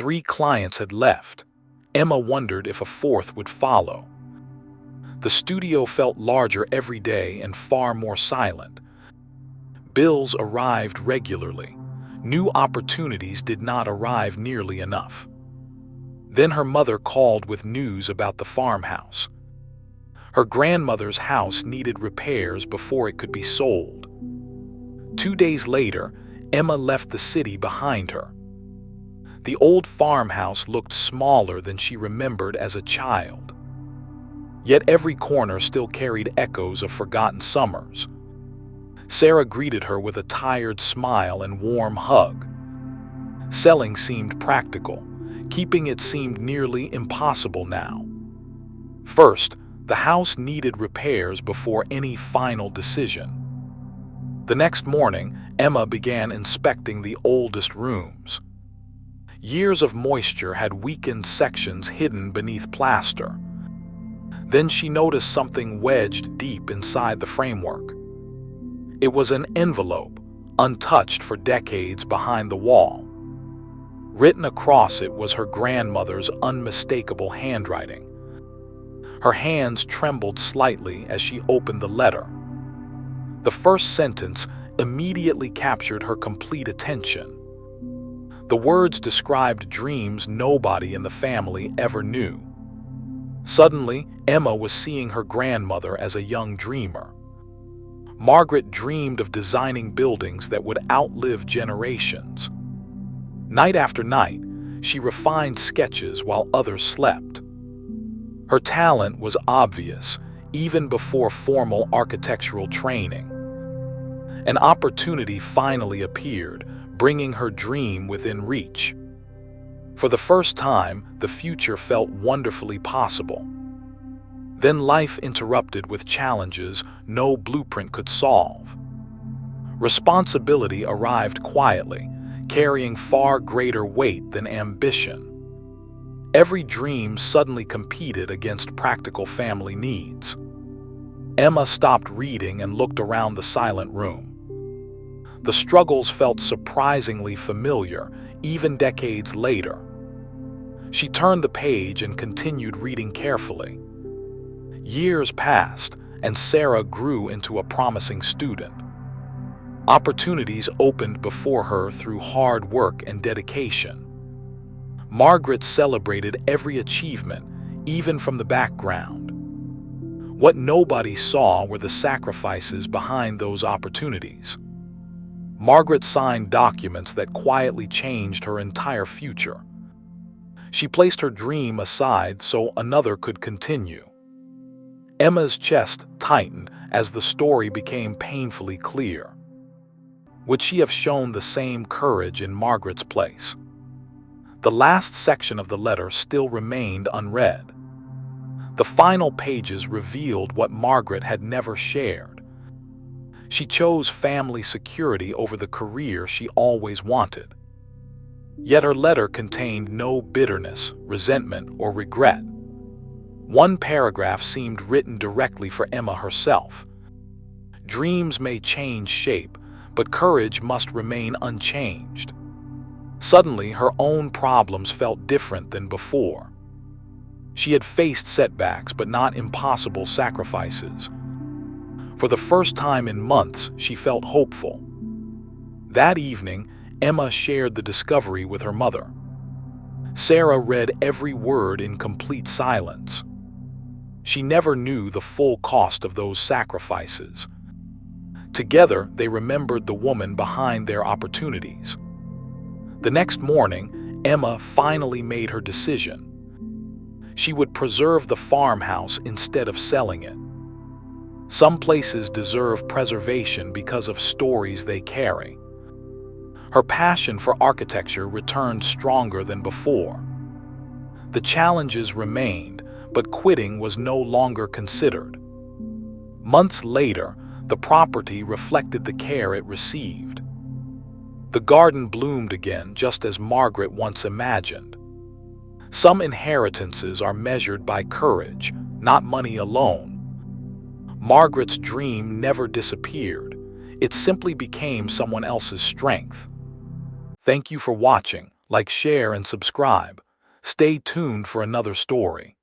3 clients had left. Emma wondered if a fourth would follow. The studio felt larger every day and far more silent. Bills arrived regularly. New opportunities did not arrive nearly enough. Then her mother called with news about the farmhouse. Her grandmother's house needed repairs before it could be sold. 2 days later, Emma left the city behind her. The old farmhouse looked smaller than she remembered as a child. Yet every corner still carried echoes of forgotten summers. Sarah greeted her with a tired smile and warm hug. Selling seemed practical. Keeping it seemed nearly impossible now. First, the house needed repairs before any final decision. The next morning, Emma began inspecting the oldest rooms. Years of moisture had weakened sections hidden beneath plaster. Then she noticed something wedged deep inside the framework. It was an envelope, untouched for decades behind the wall. Written across it was her grandmother's unmistakable handwriting. Her hands trembled slightly as she opened the letter. The first sentence immediately captured her complete attention. The words described dreams nobody in the family ever knew. Suddenly, Emma was seeing her grandmother as a young dreamer. Margaret dreamed of designing buildings that would outlive generations. Night after night, she refined sketches while others slept. Her talent was obvious, even before formal architectural training. An opportunity finally appeared, bringing her dream within reach. For the first time, the future felt wonderfully possible. Then life interrupted with challenges no blueprint could solve. Responsibility arrived quietly, carrying far greater weight than ambition. Every dream suddenly competed against practical family needs. Emma stopped reading and looked around the silent room. The struggles felt surprisingly familiar, even decades later. She turned the page and continued reading carefully. Years passed, and Sarah grew into a promising student. Opportunities opened before her through hard work and dedication. Margaret celebrated every achievement, even from the background. What nobody saw were the sacrifices behind those opportunities. Margaret signed documents that quietly changed her entire future. She placed her dream aside so another could continue. Emma's chest tightened as the story became painfully clear. Would she have shown the same courage in Margaret's place? The last section of the letter still remained unread. The final pages revealed what Margaret had never shared. She chose family security over the career she always wanted. Yet her letter contained no bitterness, resentment, or regret. One paragraph seemed written directly for Emma herself. Dreams may change shape, but courage must remain unchanged. Suddenly, her own problems felt different than before. She had faced setbacks, but not impossible sacrifices. For the first time in months, she felt hopeful. That evening, Emma shared the discovery with her mother. Sarah read every word in complete silence. She never knew the full cost of those sacrifices. Together, they remembered the woman behind their opportunities. The next morning, Emma finally made her decision. She would preserve the farmhouse instead of selling it. Some places deserve preservation because of stories they carry. Her passion for architecture returned stronger than before. The challenges remained, but quitting was no longer considered. Months later, the property reflected the care it received. The garden bloomed again, just as Margaret once imagined. Some inheritances are measured by courage, not money alone. Margaret's dream never disappeared. It simply became someone else's strength. Thank you for watching. Like, share, and subscribe. Stay tuned for another story.